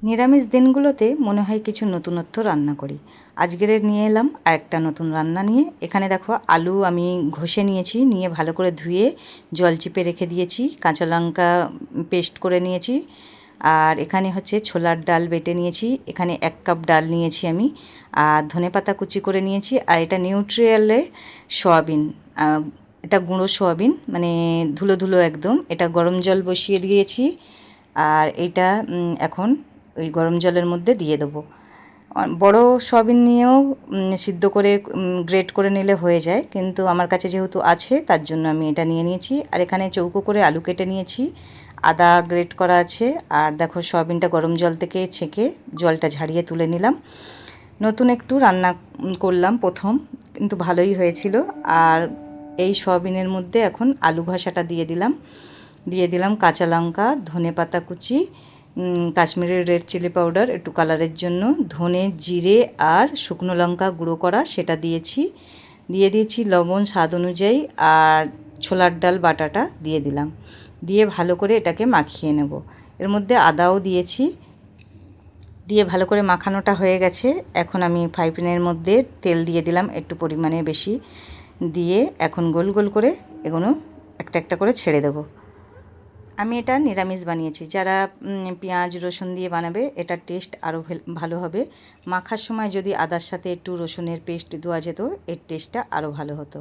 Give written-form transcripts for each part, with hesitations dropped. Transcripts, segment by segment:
নিরামিষ দিনগুলোতে মনে হয় কিছু নতুনত্ব রান্না করি। আজকের নিয়ে এলাম আরেকটা নতুন রান্না নিয়ে। এখানে দেখো আলু আমি ঘষে নিয়েছি, নিয়ে ভালো করে ধুয়ে জল চিপে রেখে দিয়েছি। কাঁচা লঙ্কা পেস্ট করে নিয়েছি। আর এখানে হচ্ছে ছোলার ডাল বেটে নিয়েছি। এখানে 1 কাপ ডাল নিয়েছি আমি। আর ধনেপাতা কুচি করে নিয়েছি। আর এটা নিউট্রিয়েলে সয়াবিন, এটা গুঁড়ো সয়াবিন, মানে ধুলো ধুলো একদম। এটা গরম জল বসিয়ে দিয়েছি। আর এইটা এখন ওই গরম জলের মধ্যে দিয়ে দেবো। বড় সয়াবিন নিয়েও সিদ্ধ করে গ্রেট করে নিলে হয়ে যায়, কিন্তু আমার কাছে যেহেতু আছে তার জন্য আমি এটা নিয়ে নিয়েছি। আর এখানে চৌকো করে আলু কেটে নিয়েছি, আদা গ্রেট করা আছে। আর দেখো সয়াবিনটা গরম জল থেকে ছেঁকে জলটা ঝারিয়ে তুলে নিলাম। নতুন একটু রান্না করলাম প্রথম, কিন্তু ভালোই হয়েছিল। আর এই সয়াবিনের মধ্যে এখন আলু ভাষাটা দিয়ে দিলাম কাঁচা লঙ্কা, ধনেপাতা কুচি, কাশ্মীরি রেড চিলি পাউডার একটু কালারের জন্য, ধনে জিরে আর শুকনো লঙ্কা গুঁড়ো করা সেটা দিয়েছি। দিয়ে দিয়েছি লবণ স্বাদ অনুযায়ী। আর ছোলার ডাল বাটাটা দিয়ে দিলাম। দিয়ে ভালো করে এটাকে মাখিয়ে নেব। এর মধ্যে আদাও দিয়েছি। দিয়ে ভালো করে মাখানোটা হয়ে গেছে। এখন আমি ফ্রাই প্যানের মধ্যে তেল দিয়ে দিলাম একটু পরিমাণে বেশি, দিয়ে এখন গোল গোল করে এগুলো একটা একটা করে ছেড়ে দেবো। আমি এটা নিরামিষ বানিয়েছি। যারা পেঁয়াজ রসুন দিয়ে বানাবে এটার টেস্ট আরও ভালো হবে। মাখার সময় যদি আদার সাথে একটু রসুনের পেস্ট দেওয়া যেত, এর টেস্টটা আরও ভালো হতো।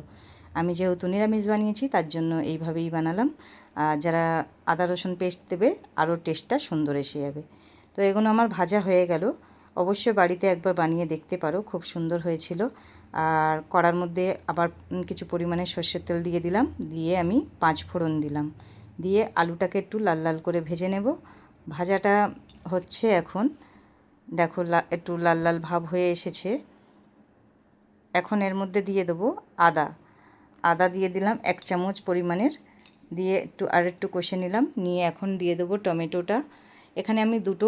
আমি যেহেতু নিরামিষ বানিয়েছি তার জন্য এইভাবেই বানালাম। আর যারা আদা রসুন পেস্ট দেবে আরও টেস্টটা সুন্দর এসে যাবে। তো এগুলো আমার ভাজা হয়ে গেল। অবশ্যই বাড়িতে একবার বানিয়ে দেখতে পারো, খুব সুন্দর হয়েছিল। আর কড়ার মধ্যে আবার কিছু পরিমাণে সর্ষের তেল দিয়ে দিলাম, দিয়ে আমি 5 ফোড়ন দিলাম, দিয়ে আলুটাকে একটু লাল লাল করে ভেজে নেব। ভাজাটা হচ্ছে এখন, দেখো একটু লাল লাল ভাব হয়ে এসেছে। এখন এর মধ্যে দিয়ে দেবো আদা দিয়ে দিলাম 1 চামচ পরিমাণের, দিয়ে একটু কষে নিলাম। নিয়ে এখন দিয়ে দেবো টমেটোটা। এখানে আমি দুটো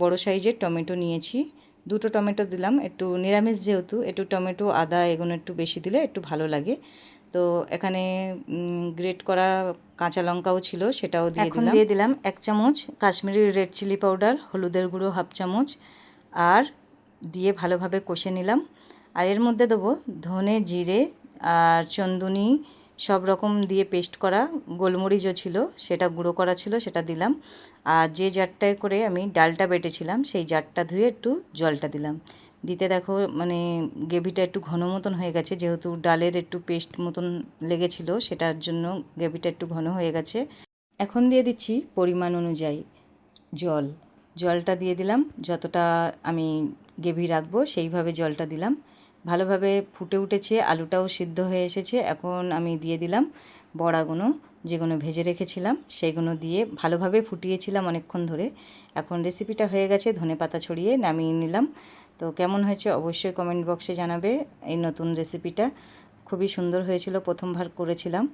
বড় সাইজের টমেটো নিয়েছি, দুটো টমেটো দিলাম। একটু নিরামিষ যেহেতু একটু টমেটো আদা এগুলো একটু বেশি দিলে একটু ভালো লাগে। তো এখানে গ্রেট করা কাঁচা লঙ্কাও ছিল, সেটাও দিয়ে দিলাম 1 চামচ কাশ্মীরি রেড চিলি পাউডার, হলুদের গুঁড়ো 1/2 চামচ, আর দিয়ে ভালোভাবে কষে নিলাম। আর এর মধ্যে দেবো ধনে জিরে আর চন্দুনি সব রকম দিয়ে পেস্ট করা, গোলমরিচও ছিল সেটা গুঁড়ো করা ছিল সেটা দিলাম। আর যে জারটায় করে আমি ডালটা বেটেছিলাম সেই জারটা ধুয়ে একটু জলটা দিলাম। দিতে দেখো মানে গ্রেভিটা একটু ঘন মতন হয়ে গেছে, যেহেতু ডালের একটু পেস্ট মতন লেগেছিল সেটার জন্য গ্রেভিটা একটু ঘন হয়ে গেছে। এখন দিয়ে দিচ্ছি পরিমাণ অনুযায়ী জলটা দিয়ে দিলাম। যতটা আমি গ্রেভি রাখবো সেইভাবে জলটা দিলাম। ভালোভাবে ফুটে উঠেছে, আলুটাও সিদ্ধ হয়ে এসেছে। এখন আমি দিয়ে দিলাম বড়াগুলো, যেগুলো ভেজে রেখেছিলাম সেইগুলো দিয়ে ভালোভাবে ফুটিয়েছিলাম অনেকক্ষণ ধরে। এখন রেসিপিটা হয়ে গেছে, ধনেপাতা ছড়িয়ে নামিয়ে নিলাম। তো কেমন হয়েছে অবশ্যই কমেন্ট বক্সে জানাবে। এই নতুন রেসিপিটা খুবই সুন্দর হয়েছিল, প্রথমবার করেছিলাম।